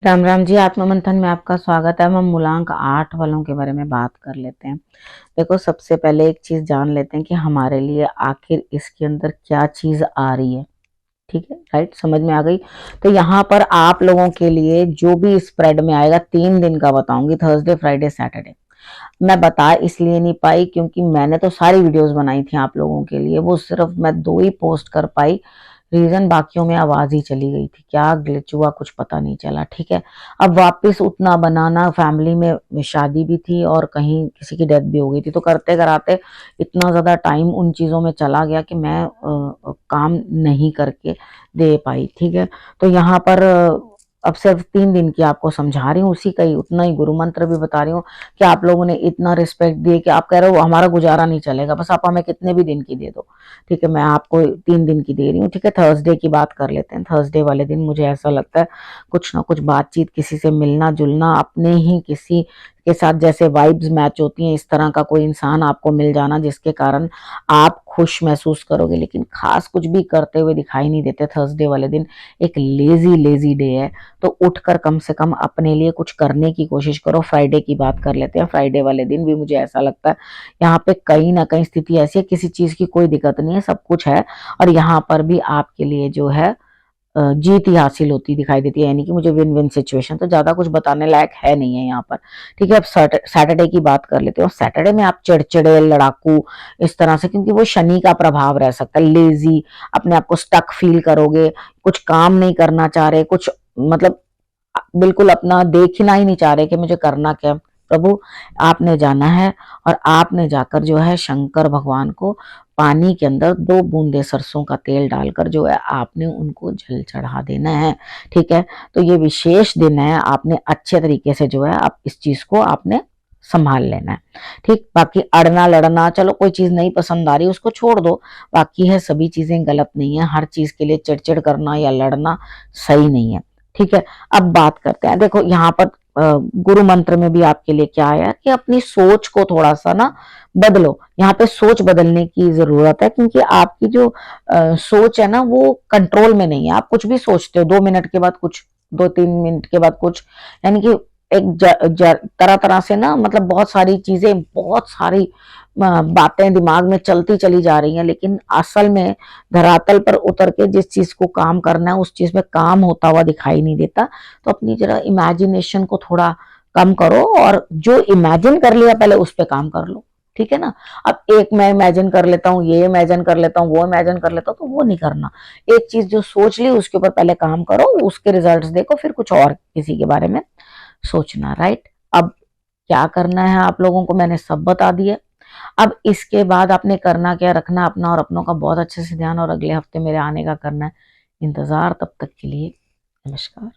राम राम जी। आत्ममंथन में आपका स्वागत है। हम मूलांक 8 वालों के बारे में बात कर लेते हैं। देखो, सबसे पहले एक चीज जान लेते हैं कि हमारे लिए आखिर इसके अंदर क्या चीज आ रही है। ठीक है, राइट, समझ में आ गई। तो यहाँ पर आप लोगों के लिए जो भी स्प्रेड में आएगा 3 दिन का बताऊंगी, थर्सडे फ्राइडे सैटरडे। मैं बता इसलिए नहीं पाई क्योंकि मैंने तो सारी वीडियोस बनाई थी आप लोगों के लिए, वो सिर्फ मैं 2 ही पोस्ट कर पाई। रीजन बाकियों में आवाज ही चली गई थी, क्या ग्लिच हुआ कुछ पता नहीं चला। ठीक है, अब वापस उतना बनाना, फैमिली में शादी भी थी और कहीं किसी की डेथ भी हो गई थी, तो करते कराते इतना ज्यादा टाइम उन चीजों में चला गया कि मैं काम नहीं करके दे पाई। ठीक है, तो यहाँ पर अब सिर्फ 3 दिन की आपको समझा रही हूँ, उसी का ही उतना ही गुरु मंत्र भी बता रही हूँ कि आप लोगों ने इतना रिस्पेक्ट दिए कि आप कह रहे हो हमारा गुजारा नहीं चलेगा, बस आप हमें कितने भी दिन की दे दो। ठीक है, मैं आपको 3 दिन की दे रही हूँ। ठीक है, थर्सडे की बात कर लेते हैं। थर्सडे वाले दिन मुझे ऐसा लगता है कुछ ना कुछ बातचीत, किसी से मिलना जुलना, अपने ही किसी के साथ जैसे वाइब्स मैच होती हैं इस तरह का कोई इंसान आपको मिल जाना जिसके कारण आप खुश महसूस करोगे, लेकिन खास कुछ भी करते हुए दिखाई नहीं देते। थर्सडे वाले दिन एक लेजी लेजी डे है, तो उठकर कम से कम अपने लिए कुछ करने की कोशिश करो। फ्राइडे की बात कर लेते हैं। फ्राइडे वाले दिन भी मुझे ऐसा लगता है यहाँ पे कहीं ना कहीं स्थिति ऐसी है, किसी चीज की कोई दिक्कत नहीं है, सब कुछ है, और यहाँ पर भी आपके लिए जो है जीत ही हासिल होती दिखाई देती है। यानी कि मुझे विन विन सिचुएशन, तो ज्यादा कुछ बताने लायक है नहीं है यहाँ पर। ठीक है, अब सैटरडे की बात कर लेते हो। सैटरडे में आप चिड़चिड़े लड़ाकू इस तरह से, क्योंकि वो शनि का प्रभाव रह सकता है, लेजी, अपने आप को स्टक फील करोगे, कुछ काम नहीं करना चाह रहे, कुछ मतलब बिल्कुल अपना देखना ही नहीं चाह रहे कि मुझे करना क्या। प्रभु, आपने जाना है और आपने जाकर जो है शंकर भगवान को पानी के अंदर 2 बूंदे सरसों का तेल डालकर जो है आपने उनको जल चढ़ा देना है। ठीक है, तो ये विशेष दिन है, आपने अच्छे तरीके से जो है आप इस चीज को आपने संभाल लेना है। ठीक, बाकी अड़ना लड़ना, चलो कोई चीज नहीं पसंद आ रही उसको छोड़ दो, बाकी है सभी चीजें गलत नहीं है। हर चीज के लिए चिड़चिड़ करना या लड़ना सही नहीं है। ठीक है, अब बात करते हैं। देखो यहाँ पर गुरु मंत्र में भी आपके लिए क्या आया कि अपनी सोच को थोड़ा सा ना बदलो। यहाँ पे सोच बदलने की जरूरत है, क्योंकि आपकी जो सोच है ना वो कंट्रोल में नहीं है। आप कुछ भी सोचते हो, 2 मिनट के बाद कुछ, 2-3 मिनट के बाद कुछ, यानी कि एक तरह तरह से ना, मतलब बहुत सारी चीजें, बहुत सारी बातें दिमाग में चलती चली जा रही हैं, लेकिन असल में धरातल पर उतर के जिस चीज को काम करना है उस चीज में काम होता हुआ दिखाई नहीं देता। तो अपनी जरा इमेजिनेशन को थोड़ा कम करो और जो इमेजिन कर लिया पहले उस पर काम कर लो। ठीक है ना, अब एक मैं इमेजिन कर लेता हूँ, ये इमेजिन कर लेता हूँ, वो इमेजिन कर लेता हूँ, तो वो नहीं करना। एक चीज जो सोच ली उसके ऊपर पहले काम करो, उसके रिजल्ट्स देखो, फिर कुछ और किसी के बारे में सोचना। राइट, अब क्या करना है आप लोगों को मैंने सब बता दिया। अब इसके बाद आपने करना क्या, रखना अपना और अपनों का बहुत अच्छे से ध्यान, और अगले हफ्ते मेरे आने का करना है इंतजार। तब तक के लिए नमस्कार।